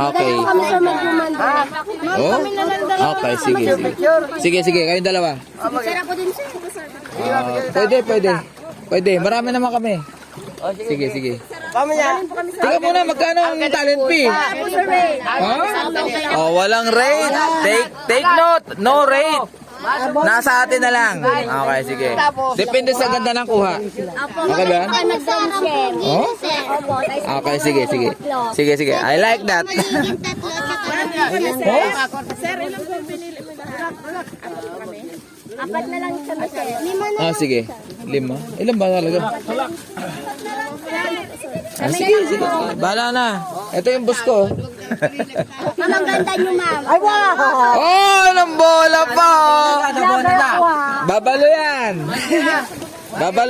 Okay. Kami sa magkumando. Oh? Okay, sige. Sige, kayong dalawa. Sara ko din siya. Pwede. Marami naman kami. Sige. Kami niya. Tingnan muna, magkano ang talent fee? Oh, walang rate. Take note. No rate. Nasa atin na lang. Okay, sige. Depende sa ganda ng kuha. Okay ba? Oh? Okay, sige. Sige. I like that. Apat na lang siya. Lima na. Ah, sige. 5. Ilan ba talaga? Sige. Bahala na. Ito yung bus ko. Ma'am, ang ganda niyo, ma'am. Ay, wow! Oh, ng bola pa. Babalo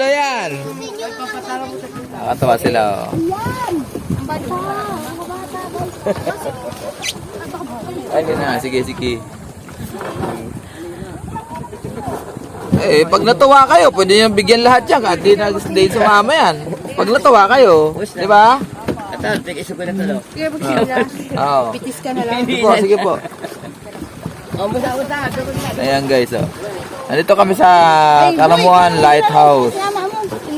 yan. Nakatawa sila. Oh. Ay, na. Sige. Eh, pag natuwa kayo, pwede nyo bigyan lahat yan. Kahit di sumama yan. Pag natuwa kayo, di ba? Oo. Pitis ka na lang. Sige po. Ayan guys, oh. Nandito kami sa Karamuan Lighthouse.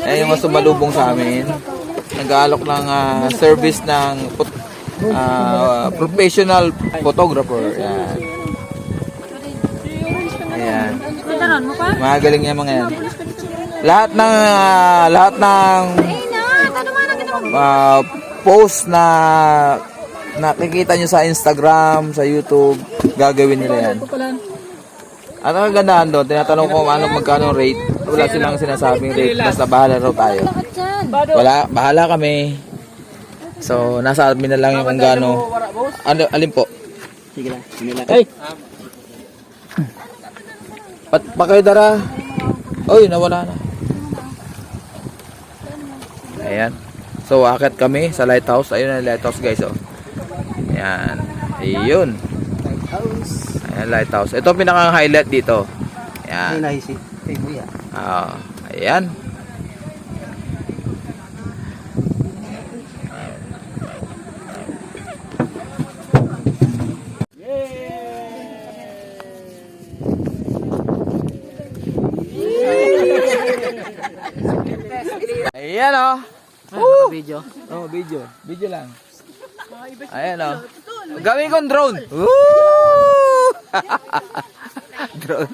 Ayan yung mas sumalubong sa amin. Nag-aalok ng service ng professional photographer. Ayan. Magaling yung mga yan. Lahat ng post na nakikita nyo sa Instagram, sa YouTube, gagawin nila yan. At ang kagandahan doon, tinatanong ko magkano rate. Wala silang sinasabing rate. Basta bahala raw tayo. Bahala kami. So, nasa amin na lang yung kung gaano. Alin po? Sige lang. Hey! Pa kayo dara. Oy, nawala na. Ayan. So, akit kami sa lighthouse. Ayun ang lighthouse guys, oh. Ayan. Ayun. Ayan, lighthouse. Ito pinakang highlight dito. Ayan. Ayan. Ayan, oh. Video. Oh, video lang. Ayan, oh. Gawin kong drone. Drone.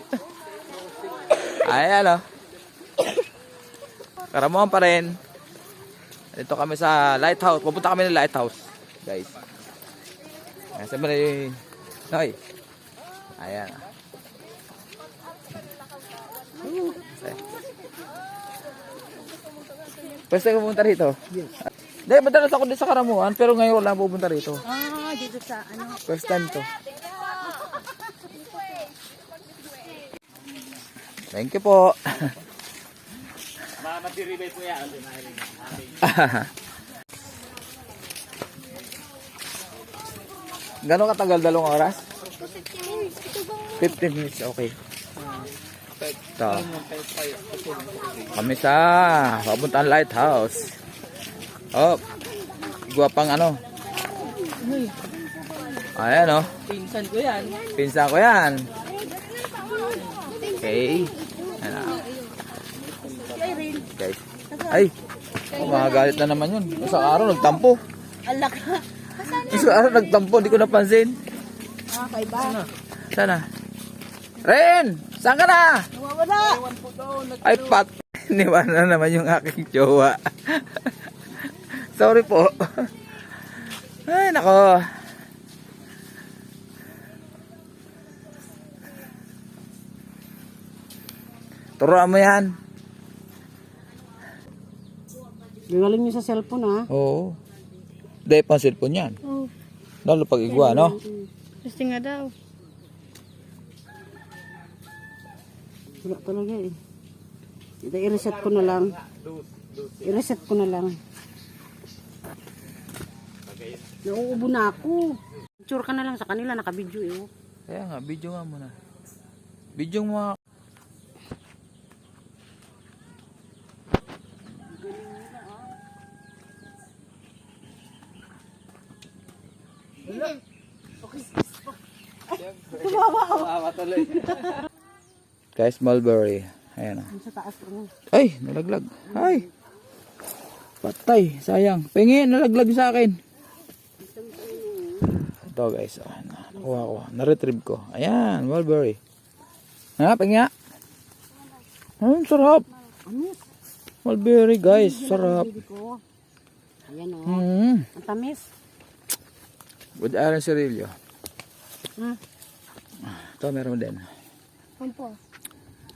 Ayan, oh. Karamuhan pa rin. Dito kami sa lighthouse. Pupunta kami ng lighthouse, guys. Ayan, siyempre. Hoy. Ayan. First time pupunta rito? Yes. Hindi, madalas ako din sa Karamuan, pero ngayon wala pupunta rito. Dito sa ano. First time to. Thank you po. Matiribay po yan. Gano'ng katagal? 2 oras? 15 minutes, okay. Ito. Kami sa papuntaan lighthouse. Oh, guwapang ano. Ayan, oh. Pinsan ko yan. Okay. Ayan, oh. Guys. Ay, magagalit na naman yun. Isang araw nagtampo. Isang araw nagtampo, hindi ko napansin. Okay ba? Sana. Ren! Saan ka na? Nawawala. Ay, pat. Niwan na naman yung aking jowa. Sorry po. Ay, nako. Turuan mo yan. Galing niyo sa cellphone, ha? Oo. Dahil pang cellphone yan. Oh, Lalo pag igwa, no? gusto nga daw. Wala talaga eh. I-reset ko na lang. I-reset ko na lang. Nauubo na ako. Picture ka na lang sa kanila, naka-video eh. Oh. Kaya nga, video nga muna. Video mo. Tumawa oh. Guys, mulberry. Ayan. Sa taas mo. Ay, nalaglag. Ay. Patay, sayang. Pengi, nalaglag sa akin. Ito guys, nakuha ko. Na-retrieve ko. Ayan, mulberry. Ha, pengi. Sarap. Amis. Mulberry guys, sarap. Ayan o. Mm. Ang tamis. With iron cereal. Hmm. Ito, meron din. Ano po?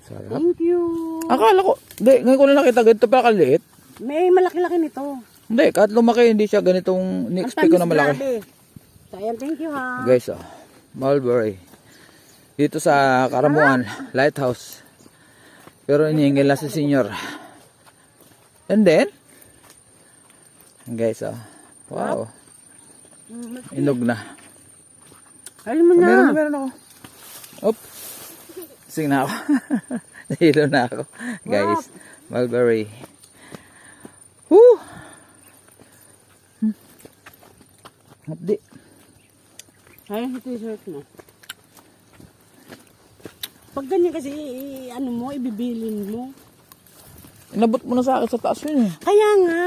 Sarap. Thank you. Akala ko, hindi, ngayon ko na nakita, ganito pa kaliit. May malaki-laki nito. Hindi, kahit lumaki, hindi siya ganitong, ni-expect ko na malaki. Grabe. So, ayan, thank you ha. Guys, mulberry. Dito sa Karamuan, Lighthouse. Pero inihingil na si Senior. And then, guys, wow. Inog na. Ayun mo na. Meron ako. Op. Sing na ako. Nahilo na ako. Guys, mulberry. Woo! Hapdi. Ayun, ito yung shirt mo. Pag ganyan kasi, ano mo, ibibilin mo. Inabot mo na sa akin sa taas yun eh. Kaya nga.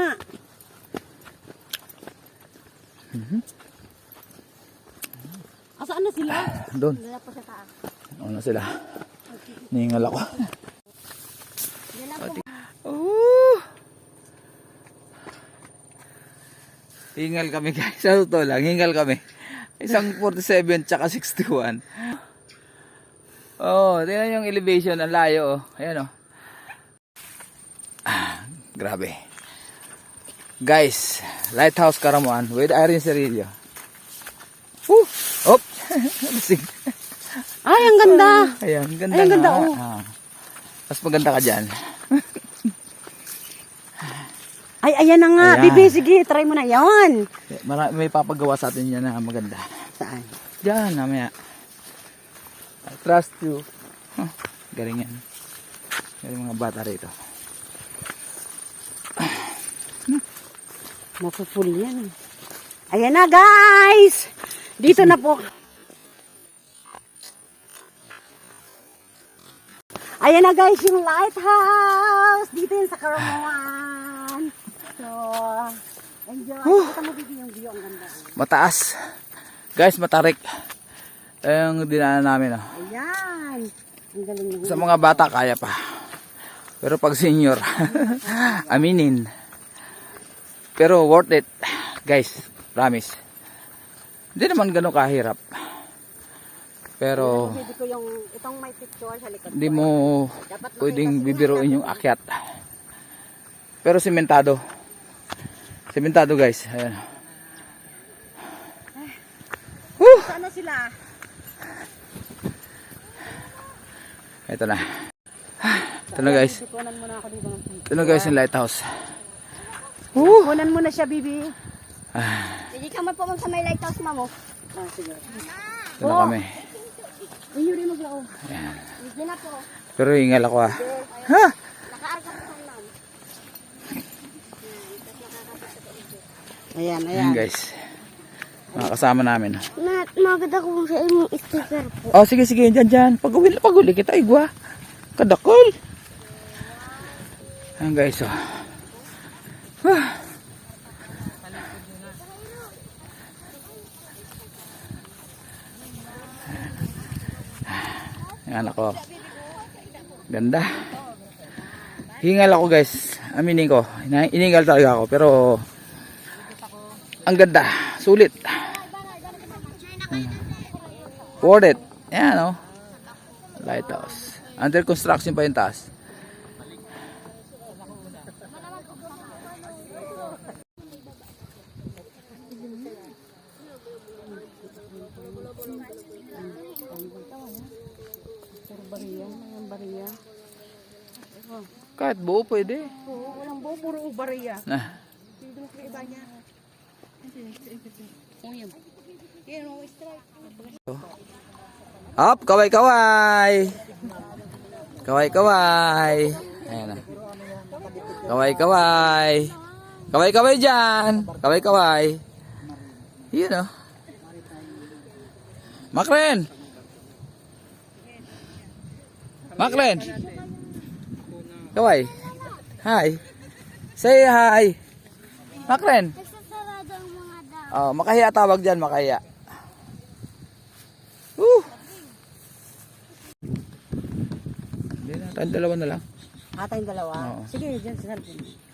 Asaan na sila? Doon. Wala po sa taas. Ano sila? Ningal ako. Yan lang po. Oh! Hingal kami guys. Sa totoo lang, hingal kami. Isang 47 tsaka 61. Oh, tingnan yung elevation, ang layo oh. Ayan oh. Grabe. Guys, Lighthouse Karamuan with Irene Cerillo. Woo! Op! Lasing. Ay, ang ganda. Ayan, ganda. Ay, ang ganda, nga. oh. Mas maganda ka dyan. Ay, ayan na nga. Ayan. Bibi, sige, try mo na. Yan. May papagawa sa atin yan na maganda. Saan? Diyan, namaya. I trust you. Huh, galing yan. Galing mga bata rito. Mapufull yan. Ayan na, guys. Dito na po. Ayan na, guys, yung lighthouse. Dito yun sa Karamuan. So, enjoy. Kita mo dito yung view. Ang ganda. Mataas. Guys, matarik. Yung dinaanan namin. Oh. Ayan. Ang galing naman. Sa mga bata, kaya pa. Pero pag senior, aminin. Pero worth it. Guys, promise. Hindi naman ganun kahirap. Pero Pwede ko yung, itong may picture sa likod. hindi mo pwedeng bibiruin yung akyat. Pero sementado. Sementado guys. Ayan. Saan na sila? Ito na. Ito na guys. Kunan mo na ako dito. Ito na guys yung lighthouse. Kunan mo na siya, Bibi. Hindi ka man po sa may lighthouse, mamo. Ah, sige. Ito na kami. Ayun rin maglao. Hindi na po. Pero hingal ako ah. Ha? Nakaarga po sa ma'am. Ayan, Ayan guys. Mga kasama namin. Maganda ko sa imong sticker po. Oh, sige, sige. Dyan. Pag-uli kita, igwa. Kadakol. Ayan guys, oh. Ayan ako. Ganda. Hingal ako guys. Aminin ko. Iningal talaga ako. Pero ang ganda. Sulit. Worth it. Ayan, oh. Lighthouse. Under construction pa yung taas. Kahit buo pwede. Oo, walang buo, puro bariya. Nah. Hindi mo iba niya. Up, kaway-kaway. Kaway-kaway. Ayan na. Kaway-kaway. Kaway-kaway dyan. Kaway-kaway. Yun o. Makren. Maclen. Kaway. Hi. Say hi. Maclen. Nagsasarado ang mga daw. Oh, makahiya tawag diyan, makahiya. Hindi na, tayong dalawa na lang. Tayong dalawa. Oo. Sige, dyan sa cellphone.